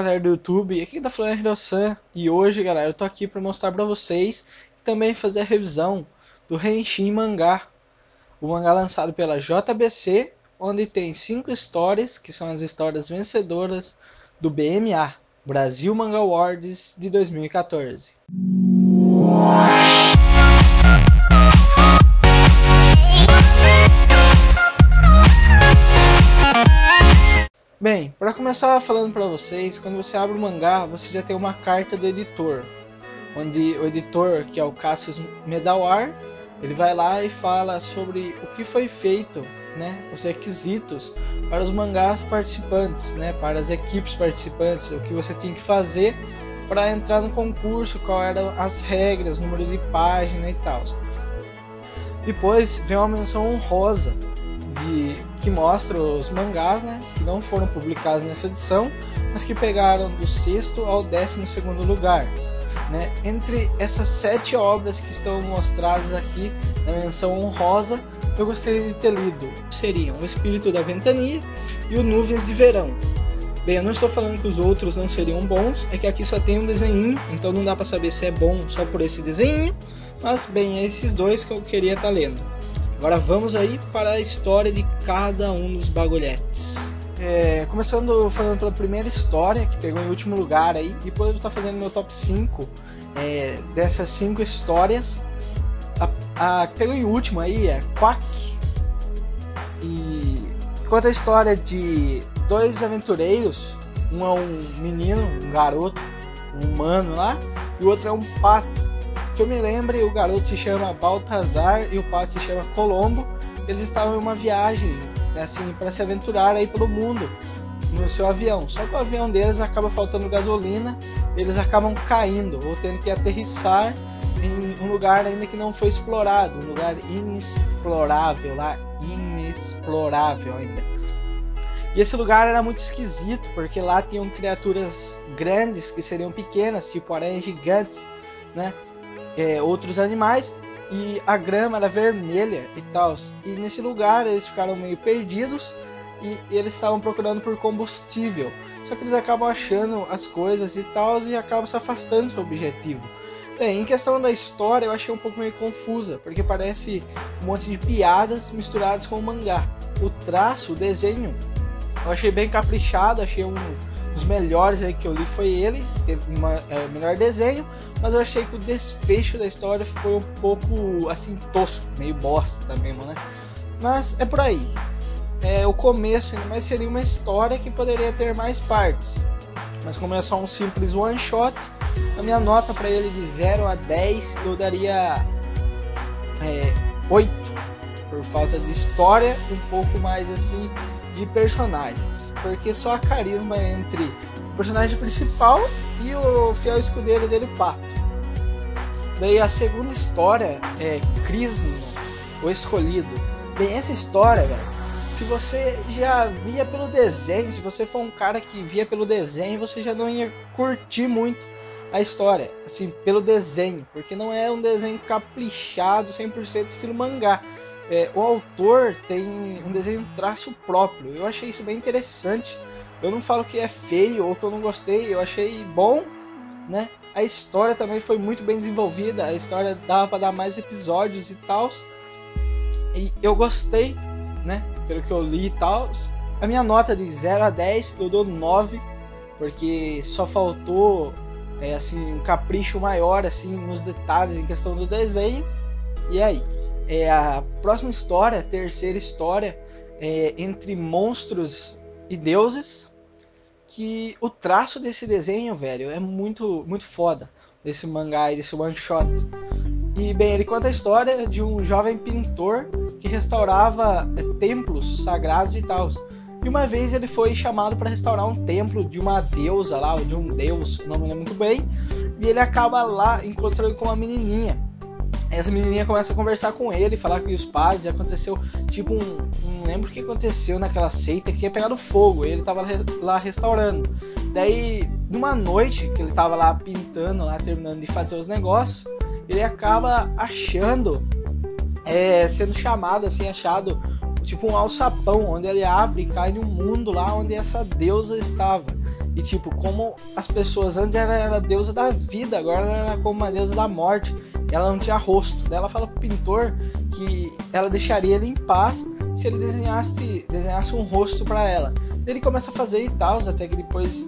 galera do YouTube, aqui tá falando é Hirosan. E hoje, galera, eu tô aqui pra mostrar pra vocês e também fazer a revisão do Henshin Mangá, o mangá lançado pela JBC, onde tem 5 histórias, que são as histórias vencedoras do BMA, Brasil Manga Awards de 2014. Bem, para começar falando para vocês, quando você abre o mangá, você já tem uma carta do editor, onde o editor, que é o Cassius Medawar, ele vai lá e fala sobre o que foi feito, né, os requisitos para os mangás participantes, né, para as equipes participantes, o que você tinha que fazer para entrar no concurso, qual eram as regras, número de página e tal. Depois vem uma menção honrosa que mostra os mangás, né, que não foram publicados nessa edição, mas que pegaram do 6º ao 12º lugar, né? Entre essas 7 obras que estão mostradas aqui na menção honrosa, eu gostaria de ter lido seriam O Espírito da Ventania e o Nuvens de Verão. Bem, eu não estou falando que os outros não seriam bons, é que aqui só tem um desenho, então não dá para saber se é bom só por esse desenho, mas bem, é esses dois que eu queria estar lendo. Agora vamos aí para a história de cada um dos bagulhetes. Começando falando pela primeira história, que pegou em último lugar aí. Depois eu vou estar fazendo meu top 5 dessas 5 histórias. A que pegou em último aí é Quack. E conta a história de 2 aventureiros. Um é um menino, um garoto, um humano lá. E o outro é um pato. Que eu me lembre, o garoto se chama Baltazar e o pato se chama Colombo. Eles estavam em uma viagem, assim, para se aventurar aí pelo mundo no seu avião. Só que o avião deles acaba faltando gasolina, eles acabam caindo ou tendo que aterrissar em um lugar ainda que não foi explorado, um lugar inexplorável lá, inexplorável ainda. E esse lugar era muito esquisito, porque lá tinham criaturas grandes que seriam pequenas, tipo aranhas gigantes, né? Outros animais, e a grama era vermelha e tal. E nesse lugar eles ficaram meio perdidos e eles estavam procurando por combustível. Só que eles acabam achando as coisas e tal e acabam se afastando do seu objetivo. Bem, em questão da história eu achei um pouco meio confusa, porque parece um monte de piadas misturadas com o mangá. O traço, o desenho, eu achei bem caprichado, achei um dos melhores aí que eu li foi ele, teve o melhor desenho, mas eu achei que o desfecho da história foi um pouco assim tosco, meio bosta mesmo, né? Mas é por aí. O começo ainda mais seria uma história que poderia ter mais partes, mas como é só um simples one shot, a minha nota para ele de 0 a 10 eu daria 8, por falta de história, um pouco mais assim de personagens. Porque só a carisma entre o personagem principal e o fiel escudeiro dele, o Pato. Daí a segunda história é Crisno, o Escolhido. Bem, essa história, velho, se você já via pelo desenho, se você for um cara que via pelo desenho, você já não ia curtir muito a história, assim, pelo desenho. Porque não é um desenho caprichado, 100% estilo mangá. O autor tem um desenho, um traço próprio. Eu achei isso bem interessante. Eu não falo que é feio ou que eu não gostei, eu achei bom, né? A história também foi muito bem desenvolvida. A história dava para dar mais episódios e tal. E eu gostei, né? Pelo que eu li e tal. A minha nota de 0 a 10 eu dou 9, porque só faltou assim, um capricho maior assim, nos detalhes em questão do desenho. E aí? A próxima história, a terceira história, entre monstros e deuses, que o traço desse desenho, velho, é muito, muito foda, desse mangá e desse one shot. E bem, ele conta a história de um jovem pintor que restaurava templos sagrados e tal. E uma vez ele foi chamado para restaurar um templo de uma deusa lá, ou de um deus, não me lembro muito bem, e ele acaba lá encontrando com uma menininha. Essa menininha começa a conversar com ele, falar que os pais, aconteceu tipo não lembro o que aconteceu naquela seita que ia pegar no fogo, ele tava lá restaurando. Daí, numa noite que ele tava lá pintando, lá terminando de fazer os negócios, ele acaba achando, sendo chamado, assim, achado tipo um alçapão, onde ele abre e cai num mundo lá onde essa deusa estava. E tipo, como as pessoas antes ela era a deusa da vida, agora ela era como uma deusa da morte. Ela não tinha rosto. Daí ela fala pro pintor que ela deixaria ele em paz se ele desenhasse um rosto para ela. Ele começa a fazer e tal, até que depois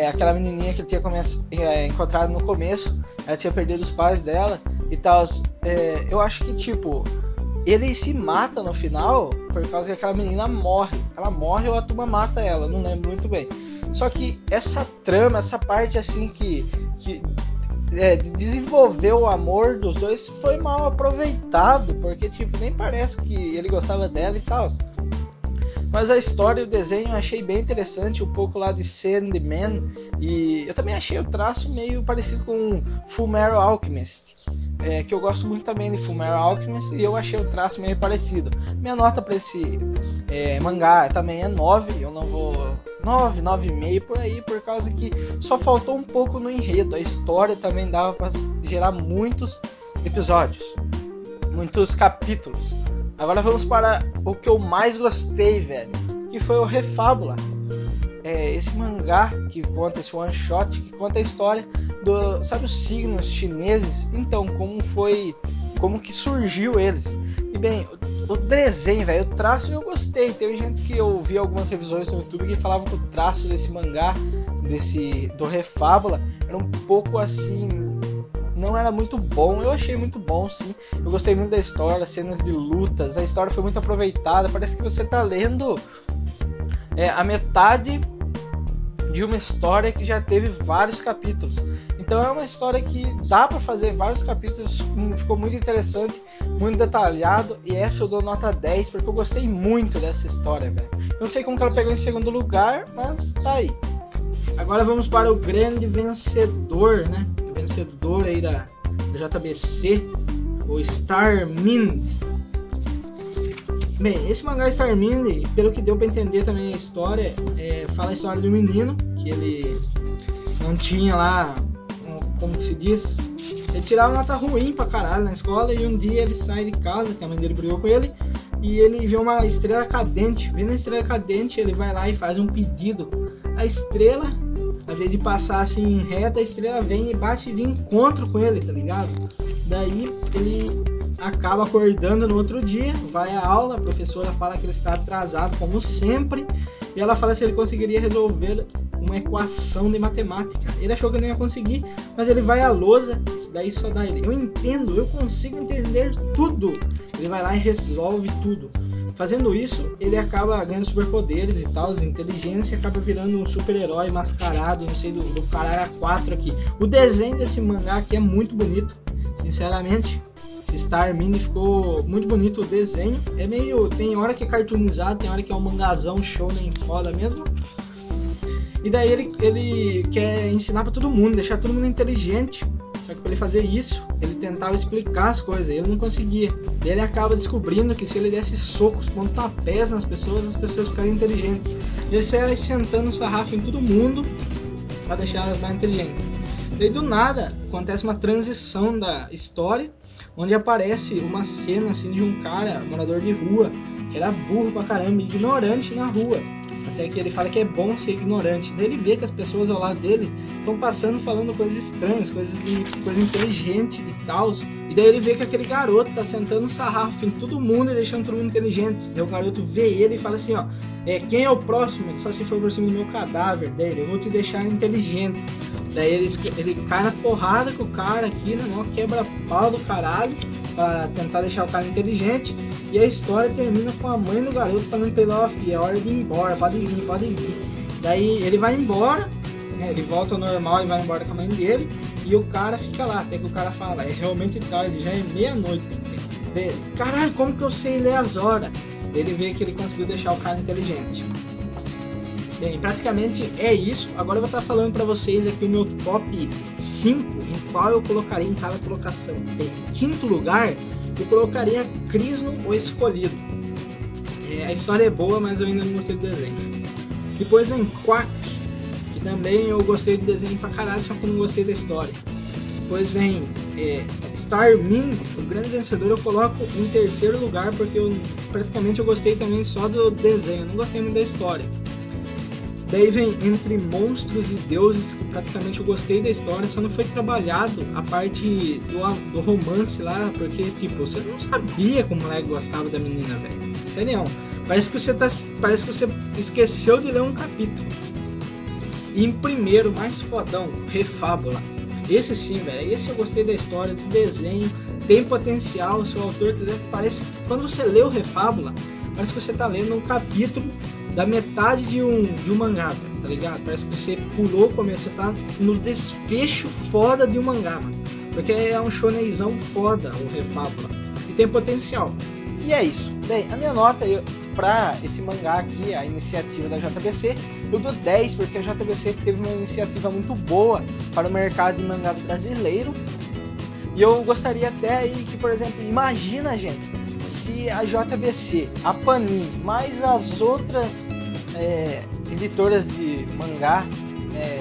aquela menininha que ele tinha encontrado no começo, ela tinha perdido os pais dela e tal. Eu acho que tipo, ele se mata no final por causa que aquela menina morre. Ela morre ou a turma mata ela, não lembro muito bem. Só que essa trama, essa parte assim que desenvolveu o amor dos dois foi mal aproveitado, porque tipo, nem parece que ele gostava dela e tal. Mas a história e o desenho eu achei bem interessante, um pouco lá de Sandman, e eu também achei o traço meio parecido com Fullmetal Alchemist, que eu gosto muito também de Fullmetal Alchemist, e eu achei o traço meio parecido. Minha nota para esse mangá também é 9, eu não vou... 9,5 por aí, por causa que só faltou um pouco no enredo. A história também dava para gerar muitos episódios, muitos capítulos. Agora vamos para o que eu mais gostei, velho, que foi o Refábula. Esse mangá que conta, esse one shot que conta a história do, sabe, os signos chineses. Então, como que surgiu eles. E bem, o desenho, velho, o traço eu gostei. Teve gente que eu vi algumas revisões no YouTube que falavam que o traço desse mangá, do Refábula, era um pouco assim, não era muito bom. Eu achei muito bom, sim. Eu gostei muito da história, cenas de lutas, a história foi muito aproveitada. Parece que você tá lendo a metade de uma história que já teve vários capítulos. Então é uma história que dá para fazer vários capítulos, ficou muito interessante, muito detalhado, e essa eu dou nota 10 porque eu gostei muito dessa história, velho. Eu não sei como que ela pegou em segundo lugar, mas tá aí. Agora vamos para o grande vencedor, né? O vencedor aí da JBC, o Starmine. Bem, esse mangá Starmine, pelo que deu para entender também a história, fala a história do menino, que ele não tinha lá, como que se diz, ele tirava nota ruim pra caralho na escola, e um dia ele sai de casa, que a mãe dele brigou com ele, e ele vê uma estrela cadente. Vendo a estrela cadente, ele vai lá e faz um pedido. A estrela, ao invés de passar assim reta, a estrela vem e bate de encontro com ele, tá ligado? Daí ele acaba acordando no outro dia, vai à aula, a professora fala que ele está atrasado como sempre, e ela fala se ele conseguiria resolver uma equação de matemática. Ele achou que não ia conseguir, mas ele vai à lousa, daí só dá ele: eu entendo, eu consigo entender tudo. Ele vai lá e resolve tudo. Fazendo isso, ele acaba ganhando superpoderes e tal, inteligência, e acaba virando um super-herói mascarado, não sei, do caralho a 4 aqui. O desenho desse mangá aqui é muito bonito, sinceramente. Esse Starmine ficou muito bonito o desenho. É meio, tem hora que é cartoonizado, tem hora que é um mangazão show nem foda mesmo. E daí ele quer ensinar pra todo mundo, deixar todo mundo inteligente. Só que para ele fazer isso, ele tentava explicar as coisas, ele não conseguia. Daí ele acaba descobrindo que se ele desse socos, pontapés nas pessoas, as pessoas ficariam inteligentes. Ele sai sentando o sarrafo em todo mundo para deixar elas mais inteligentes. Daí do nada acontece uma transição da história, onde aparece uma cena assim de um cara, morador de rua, que era burro pra caramba, ignorante na rua. Até que ele fala que é bom ser ignorante. Daí ele vê que as pessoas ao lado dele estão passando, falando coisas estranhas, coisa inteligente e tal. E daí ele vê que aquele garoto tá sentando um sarrafo em todo mundo e deixando todo mundo inteligente. Daí o garoto vê ele e fala assim, ó: quem é o próximo? Só se for por cima do meu cadáver dele, eu vou te deixar inteligente. Daí ele cai na porrada com o cara aqui, né? Mó quebra-pau do caralho, pra tentar deixar o cara inteligente. E a história termina com a mãe do garoto falando pra ele: ó, filho, é hora de ir embora, pode vir. Daí ele vai embora, né? Ele volta ao normal e vai embora com a mãe dele. E o cara fica lá, até que o cara fala: é realmente tarde, já é meia-noite. Caralho, como que eu sei ler as horas? Ele vê que ele conseguiu deixar o cara inteligente. Bem, praticamente é isso. Agora eu vou estar falando pra vocês aqui o meu top 5, em qual eu colocaria em cada colocação. Bem, em quinto lugar, eu colocaria Crisno, o Escolhido. A história é boa, mas eu ainda não gostei do desenho. Depois vem Quack, que também eu gostei do desenho pra caralho, só que eu não gostei da história. Depois vem Starmine, o grande vencedor, eu coloco em terceiro lugar, porque praticamente eu gostei também só do desenho, eu não gostei muito da história. Daí vem Entre Monstros e Deuses, que praticamente eu gostei da história, só não foi trabalhado a parte do romance lá, porque tipo, você não sabia como o moleque gostava da menina, velho. Sério, parece que você esqueceu de ler um capítulo. E em primeiro, mais fodão, Refábula. Esse sim, velho, esse eu gostei da história, do desenho, tem potencial, seu autor parece, quando você lê o Refábula, parece que você tá lendo um capítulo da metade de um mangá, tá ligado? Parece que você pulou o começo, você tá no desfecho foda de um mangá, mano. Porque é um shonenzão foda o Refábula. E tem potencial. E é isso. Bem, a minha nota pra esse mangá aqui, a iniciativa da JBC, eu dou 10, porque a JBC teve uma iniciativa muito boa para o mercado de mangás brasileiro. E eu gostaria até aí que, por exemplo, imagina, gente, se a JBC, a Panini, mais as outras editoras de mangá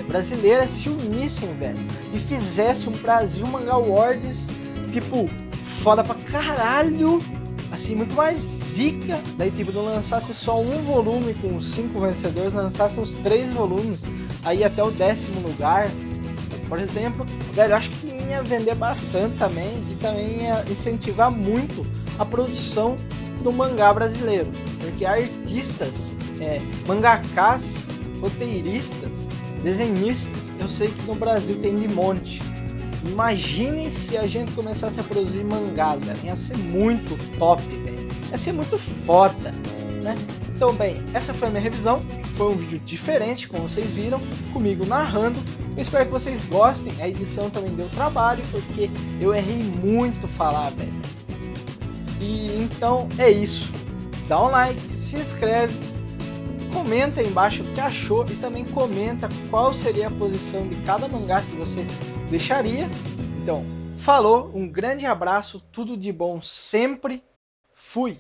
brasileiras se unissem, velho, e fizessem um Brasil Manga Awards, tipo, foda pra caralho, assim, muito mais zica. Daí, tipo, não lançasse só um volume com 5 vencedores, lançasse uns 3 volumes, aí até o 10º lugar, por exemplo, velho, eu acho que ia vender bastante também, e também ia incentivar muito a produção do mangá brasileiro, porque artistas, mangakás, roteiristas, desenhistas, eu sei que no Brasil tem de monte. Imagine se a gente começasse a produzir mangás, velho, ia ser muito top, velho, ia ser muito foda, né? Então, bem, essa foi a minha revisão, foi um vídeo diferente, como vocês viram, comigo narrando. Eu espero que vocês gostem, a edição também deu trabalho, porque eu errei muito falar, velho. E então é isso. Dá um like, se inscreve, comenta aí embaixo o que achou e também comenta qual seria a posição de cada mangá que você deixaria. Então, falou, um grande abraço, tudo de bom sempre, fui!